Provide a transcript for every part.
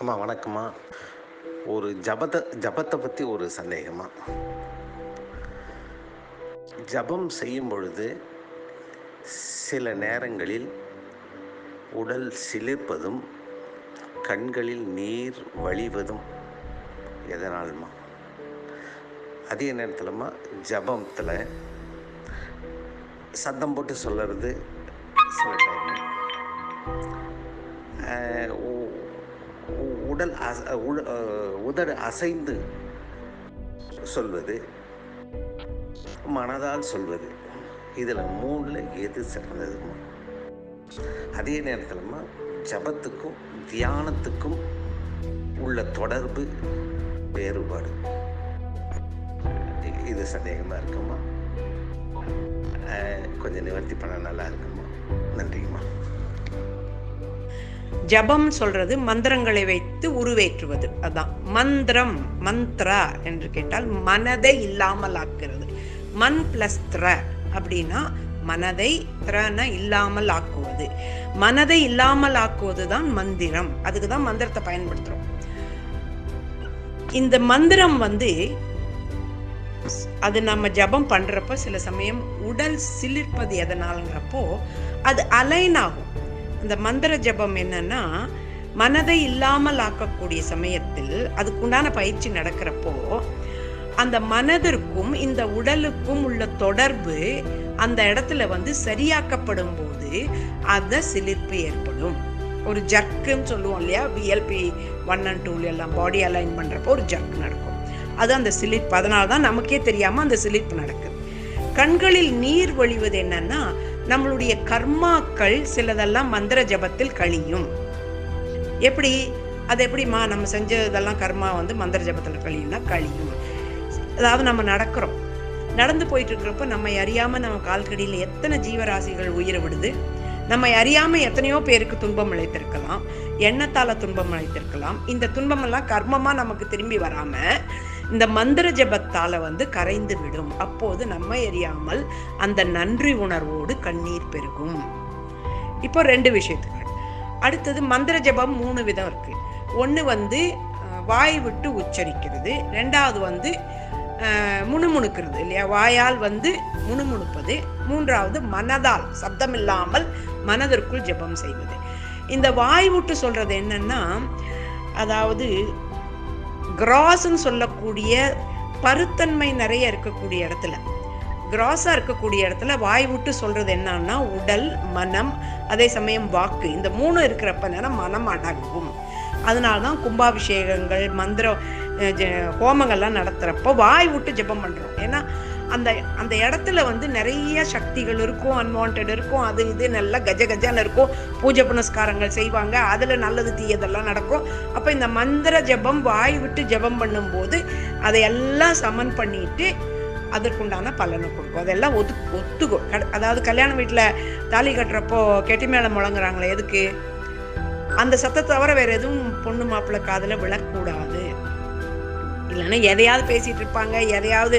அம்மா வணக்கம்மா. ஒரு ஜபத்தை பற்றி ஒரு சந்தேகமா. ஜபம் செய்யும் பொழுது சில நேரங்களில் உடல் சிலிர்ப்பதும் கண்களில் நீர் வழிவதும் எதனால்மா? அதே நேரத்தில்மா ஜபத்தில் சத்தம் போட்டு சொல்கிறது சில டைம், உதடு அசைந்து சொல்வது, மனதால் சொல்வது, இதில் மூணில் எது சிறந்ததுமா? அதே நேரத்தில்மா ஜபத்துக்கும் தியானத்துக்கும் உள்ள தொடர்பு வேறுபாடு, இது சந்தேகமாக இருக்குமா? கொஞ்சம் நிவர்த்தி பண்ண நல்லா இருக்குமா? நன்றிங்கம்மா. ஜபம் சொல்றது மந்திரங்களை வைத்து உருவேற்றுவது. அதான் மந்திரம். மந்த்ரா என்று கேட்டால் மனதை இல்லாமல் ஆக்குறது. மன் பிளஸ் த்ர அப்படின்னா மனதை, த்ரன இல்லாமல் ஆக்குவது. மனதை இல்லாமல் ஆக்குவது தான் மந்திரம். அதுக்கு தான் மந்திரத்தை பயன்படுத்துறோம். இந்த மந்திரம் அது நம்ம ஜபம் பண்றப்ப சில சமயம் உடல் சிலிர்ப்பது எதனாலங்கிறப்போ அது அலைன் ஆகும். இந்த மந்திர ஜபம் என்னன்னா, மனதை இல்லாமல் ஆக்கக்கூடிய சமயத்தில் அதுக்குண்டான பயிற்சி நடக்கிறப்போ அந்த மனதிற்கும் இந்த உடலுக்கும் உள்ள தொடர்பு அந்த இடத்துல சரியாக்கப்படும் போது அந்த சிலிர்ப்பு ஏற்படும். ஒரு ஜர்க்குன்னு சொல்லுவோம் இல்லையா, BLP 1 and 2 எல்லாம் பாடி அலைன் பண்றப்போ ஒரு ஜர்க் நடக்கும். அது அந்த சிலிர்ப்பு. அதனால தான் நமக்கே தெரியாம அந்த சிலிர்ப்பு நடக்குது. கண்களில் நீர் வழிவது என்னன்னா, நம்மளுடைய கர்மாக்கள் சிலதெல்லாம் மந்திர ஜபத்தில் கழியும். எப்படி? அது எப்படிமா நம்ம செஞ்சதெல்லாம் கர்மா மந்திர ஜபத்தில் கழியும்னா கழியும். அதாவது நம்ம நடந்து போயிட்டு இருக்கிறப்ப நம்ம அறியாம நம்ம கால்கடியில் எத்தனை ஜீவராசிகள் உயிரை விடுது. நம்ம அறியாம எத்தனையோ பேருக்கு துன்பம் அழைத்திருக்கலாம், எண்ணத்தால துன்பம் அழைத்திருக்கலாம். இந்த துன்பமெல்லாம் கர்மமா நமக்கு திரும்பி வராம இந்த மந்திர ஜபத்தால கரைந்து விடும். அப்போது நம்ம எரியாமல் அந்த நன்றி உணர்வோடு கண்ணீர் பெருகும். இப்போ 2 விஷயத்துக்கு. அடுத்தது மந்திர ஜபம் 3 விதம் இருக்கு. ஒன்று வாய் விட்டு உச்சரிக்கிறது, 2வது முணுமுணுக்கிறது இல்லையா, வாயால் முணுமுணுப்பது, 3வது மனதால் சப்தமில்லாமல் மனதிற்குள் ஜபம் செய்வது. இந்த வாய் விட்டு சொல்றது என்னன்னா, அதாவது கிராஸ்ன்னு சொல்லக்கூடிய பருத்தன்மை நிறைய இருக்கக்கூடிய இடத்துல, கிராஸா இருக்கக்கூடிய இடத்துல வாய் விட்டு சொல்றது என்னன்னா உடல், மனம், அதே சமயம் வாக்கு, இந்த 3 இருக்கிறப்ப மனம் அடங்கும். அதனால்தான் கும்பாபிஷேகங்கள், மந்திர ஹோமங்கள்லாம் நடத்துறப்போ வாய் விட்டு ஜெபம் பண்றோம். ஏன்னா அந்த இடத்துல நிறைய சக்திகள் இருக்கும், அன்வான்ட் இருக்கும், அது இது நல்லா கஜன்னு இருக்கும். பூஜை புனஸ்காரங்கள் செய்வாங்க, அதுல நல்லது தீயதெல்லாம் நடக்கும். அப்ப இந்த மந்திர ஜபம் வாய் விட்டு ஜபம் பண்ணும்போது அதையெல்லாம் சமன் பண்ணிட்டு அதற்குண்டான பலனை கொடுக்கும். அதெல்லாம் ஒத்துக்கும். அதாவது கல்யாண வீட்டுல தாலி கட்டுறப்போ கெட்டி மேளம் முழங்குறாங்களே, எதுக்கு? அந்த சத்தத்தை தவிர வேற எதுவும் பொண்ணு மாப்பிள்ளை காதுல விழக்கூடாது. இல்லைன்னா எதையாவது பேசிட்டு இருப்பாங்க, எதையாவது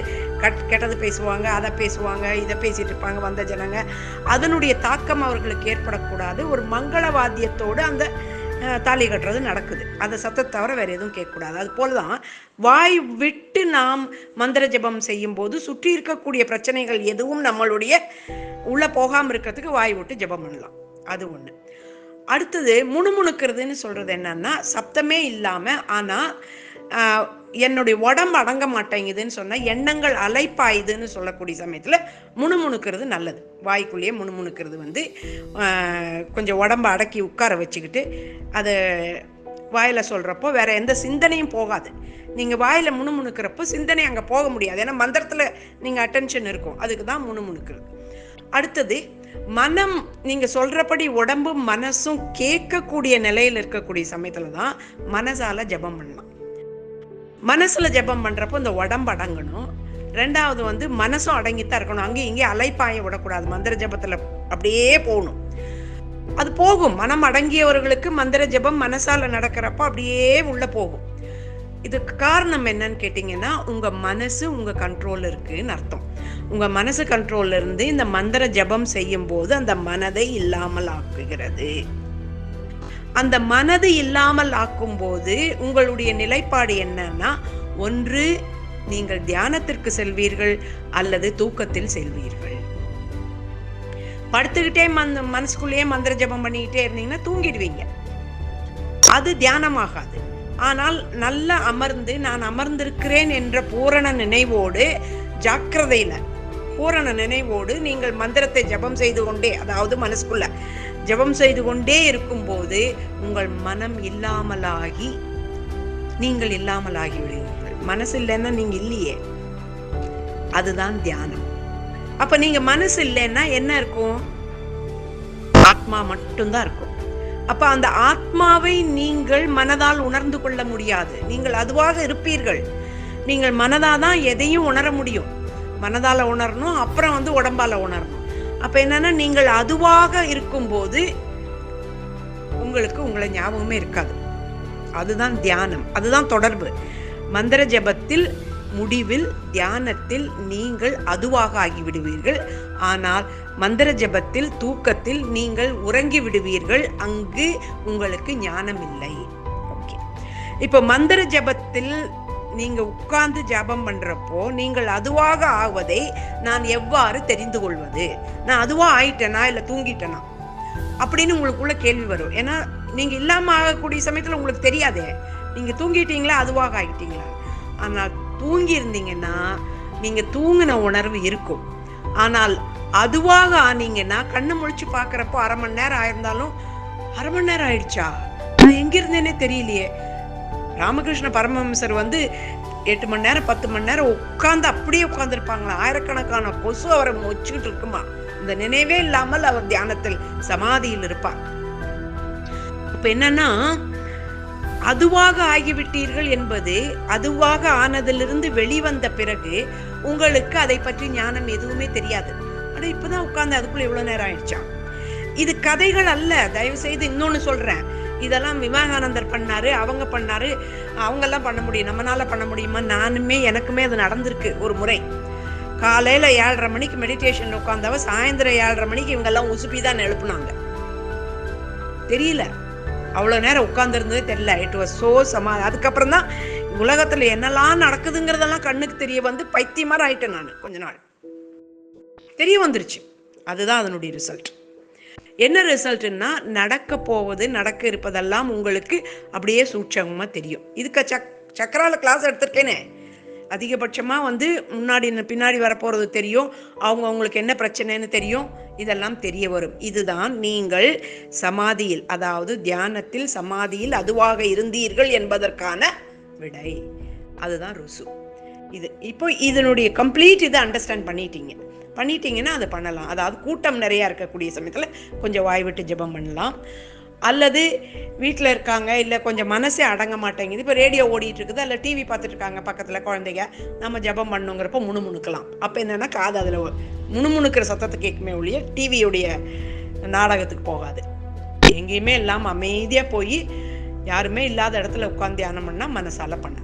கெட்டது பேசுவாங்க, அதை பேசுவாங்க, இதை பேசிட்டு இருப்பாங்க வந்த ஜனங்க. அதனுடைய தாக்கம் அவர்களுக்கு ஏற்படக்கூடாது. ஒரு மங்களவாத்தியத்தோடு அந்த தாலி கட்டுறது நடக்குது. அந்த சத்தத்தை தவிர வேற எதுவும் கேட்கக்கூடாது. அது போலதான் வாய் விட்டு நாம் மந்திர ஜபம் செய்யும் போது சுற்றி இருக்கக்கூடிய பிரச்சனைகள் எதுவும் நம்மளுடைய உள்ள போகாம இருக்கிறதுக்கு வாய் விட்டு ஜபம் பண்ணலாம். அது ஒண்ணு. அடுத்தது முணுமுணுக்கிறதுன்னு சொல்றது என்னன்னா, சப்தமே இல்லாம ஆனா என்னுடைய உடம்பு அடங்க மாட்டேங்குதுன்னு சொன்னா, எண்ணங்கள் அலைப்பாயுதுன்னு சொல்லக்கூடிய சமயத்துல முணுமுணுக்கிறது நல்லது. வாய்க்குள்ளேயே முணுமுணுக்கிறது கொஞ்சம் உடம்பை அடக்கி உட்கார வச்சுக்கிட்டு அதை வாயில சொல்றப்போ வேற எந்த சிந்தனையும் போகாது. நீங்க வாயில முணுமுணுக்கிறப்போ சிந்தனை அங்க போக முடியாது. ஏன்னா மந்திரத்துல நீங்க அட்டென்ஷன் இருக்கும். அதுக்கு தான் முணுமுணுக்கிறது. அடுத்தது மனம், நீங்க சொல்றபடி உடம்பும் மனசும் கேட்கக்கூடிய நிலையில் இருக்கக்கூடிய சமயத்துல தான் மனசால ஜபம் பண்ணலாம். மனசுல ஜபம் பண்றப்போ இந்த உடம்பு அடங்கணும். 2வது மனசும் அடங்கித்தான் இருக்கணும். அங்கேயும் இங்கே அலைப்பாய விடக்கூடாது. மந்திர ஜபத்துல அப்படியே போகணும். அது போகும். மனம் அடங்கியவர்களுக்கு மந்திர ஜபம் மனசால நடக்கிறப்ப அப்படியே உள்ள போகும். இதுக்கு காரணம் என்னன்னு கேட்டீங்கன்னா, உங்க மனசு உங்க கண்ட்ரோல்ல இருக்குன்னு அர்த்தம். உங்க மனசு கண்ட்ரோல்ல இருந்து இந்த மந்திர ஜபம் செய்யும் போது அந்த மனதை இல்லாமல் ஆக்குகிறது. அந்த மனது இல்லாமல் ஆக்கும்போது உங்களுடைய நிலைப்பாடு என்னன்னா, ஒன்று நீங்கள் தியானத்திற்கு செல்வீர்கள் அல்லது தூக்கத்தில் செல்வீர்கள். படுத்துக்கிட்டே மனசுக்குள்ளேயே மந்திர ஜபம் பண்ணிக்கிட்டே இருந்தீங்கன்னா தூங்கிடுவீங்க. அது தியானமாகாது. ஆனால் நல்லா அமர்ந்து நான் அமர்ந்திருக்கிறேன் என்ற பூரண நினைவோடு, ஜாக்கிரதையில பூரண நினைவோடு நீங்கள் மந்திரத்தை ஜபம் செய்து கொண்டே, அதாவது மனசுக்குள்ள ஜபம் செய்து கொண்டே இருக்கும்போது உங்கள் மனம் இல்லாமலாகி நீங்கள் இல்லாமலாகி விடுவீர்கள். மனசு இல்லைன்னா நீங்க இல்லையே, அதுதான் தியானம். அப்ப நீங்க மனசு இல்லைன்னா என்ன இருக்கும்? ஆத்மா மட்டும்தான் இருக்கும். அப்ப அந்த ஆத்மாவை நீங்கள் மனதால் உணர்ந்து கொள்ள முடியாது. நீங்கள் அதுவாக இருப்பீர்கள். நீங்கள் மனதாதான் எதையும் உணர முடியும். மனதால உணரணும், அப்புறம் உடம்பால உணரணும். அப்ப என்னன்னா, நீங்கள் அதுவாக இருக்கும்போது உங்களுக்கு உங்களை ஞாபகமே இருக்காது. அதுதான் தியானம், அதுதான் தொடர்பு. மந்திர ஜபத்தில் முடிவில் தியானத்தில் நீங்கள் அதுவாக ஆகிவிடுவீர்கள். ஆனால் மந்திர ஜபத்தில் தூக்கத்தில் நீங்கள் உறங்கி விடுவீர்கள். அங்கு உங்களுக்கு ஞானம் இல்லை. ஓகே, இப்போ மந்திர ஜபத்தில் நீங்க உட்கார்ந்து ஜபம் பண்றப்போ நீங்கள் அதுவாக ஆவதை நான் எவ்வாறு தெரிந்து கொள்வது? நான் அதுவா ஆயிட்டேனா இல்ல தூங்கிட்டேனா அப்படின்னு உங்களுக்குள்ள கேள்வி வரும். ஏன்னா நீங்க இல்லாம ஆகக்கூடிய சமயத்துல உங்களுக்கு தெரியாதே நீங்க தூங்கிட்டீங்களா அதுவாக ஆகிட்டீங்களா. ஆனால் தூங்கி இருந்தீங்கன்னா நீங்க தூங்கின உணர்வு இருக்கும். ஆனால் அதுவாக ஆனீங்கன்னா கண்ணு முழிச்சு பாக்குறப்போ 1/2 மணி நேரம் ஆயிருந்தாலும் 1/2 மணி நேரம் ஆயிடுச்சா, நான் எங்க இருந்தேனே தெரியலையே. ராமகிருஷ்ண பரமஹம்சர் 8 மணி நேரம் 10 மணி நேரம் உட்கார்ந்து அப்படியே உட்கார்ந்துருப்பாங்களா. ஆயிரக்கணக்கான கொசு அவரை மொச்சுக்கிட்டு இருக்குமா. இந்த நினைவே இல்லாமல் அவர் தியானத்தில் சமாதியில் இருப்பார். இப்ப என்னன்னா, அதுவாக ஆகிவிட்டீர்கள் என்பது அதுவாக ஆனதிலிருந்து வெளிவந்த பிறகு உங்களுக்கு அதை பற்றி ஞானம் எதுவுமே தெரியாது. ஆனா இப்பதான் உட்கார்ந்து அதுக்குள்ள இவ்வளவு நேரம் ஆயிடுச்சா. இது கதைகள் அல்ல. தயவு செய்து இன்னொன்னு சொல்றேன், இதெல்லாம் விவேகானந்தர் பண்ணாரு, அவங்க பண்ணாரு, அவங்க எல்லாம் பண்ண முடியும், நம்மளால பண்ண முடியுமா? எனக்குமே அது நடந்திருக்கு. ஒரு முறை காலையில 7:30 மணிக்கு மெடிடேஷன்ல உட்கார்ந்தவ சாயந்தரம் 7:30 மணிக்கு இவங்க எல்லாம் உசுப்பிதான் எழுப்புனாங்க. தெரியல, அவ்வளவு நேரம் உட்கார்ந்து இருந்ததே தெரியல. இட் வாஸ் சோ அதுக்கப்புறம் தான் உலகத்துல என்னெல்லாம் நடக்குதுங்கிறதெல்லாம் கண்ணுக்கு தெரிய வந்து பைத்தியமாரி ஆயிட்டேன். நான் கொஞ்ச நாள் தெரிய வந்துருச்சு. அதுதான் அதனுடைய ரிசல்ட். என்ன ரிசல்ட்னா, நடக்க இருப்பதெல்லாம் உங்களுக்கு அப்படியே சூட்சமா தெரியும். இதுக்கு சக்கரால கிளாஸ் எடுத்திருக்கேனே, அதிகபட்சமா முன்னாடி பின்னாடி வரப்போறது தெரியும், அவங்களுக்கு என்ன பிரச்சனைன்னு தெரியும், இதெல்லாம் தெரிய வரும். இதுதான் நீங்கள் சமாதியில், அதாவது தியானத்தில் சமாதியில் அதுவாக இருந்தீர்கள் என்பதற்கான விடை. அதுதான் ருசு. இது இப்போ இதனுடைய கம்ப்ளீட் இதை அண்டர்ஸ்டாண்ட் பண்ணிட்டீங்கன்னா அதை பண்ணலாம். அதாவது கூட்டம் நிறைய இருக்கக்கூடிய சமயத்துல கொஞ்சம் வாய் விட்டு ஜெபம் பண்ணலாம். அல்லது வீட்டில் இருக்காங்க, இல்லை கொஞ்சம் மனசே அடங்க மாட்டேங்குது, இப்போ ரேடியோ ஓடிட்டு இருக்குது, அல்ல டிவி பார்த்துட்டு இருக்காங்க பக்கத்தில் குழந்தைங்க, நம்ம ஜெபம் பண்ணுங்கிறப்ப முணுமுணுக்கலாம். அப்போ என்னன்னா, காது அதில் முணுமுணுக்கிற சத்தத்தை கேட்குமே ஒழிய டிவியுடைய நாடகத்துக்கு போகாது. எங்கேயுமே இல்லாமல் அமைதியாக போய் யாருமே இல்லாத இடத்துல உட்காந்து தியானம் பண்ணால் மனசால பண்ண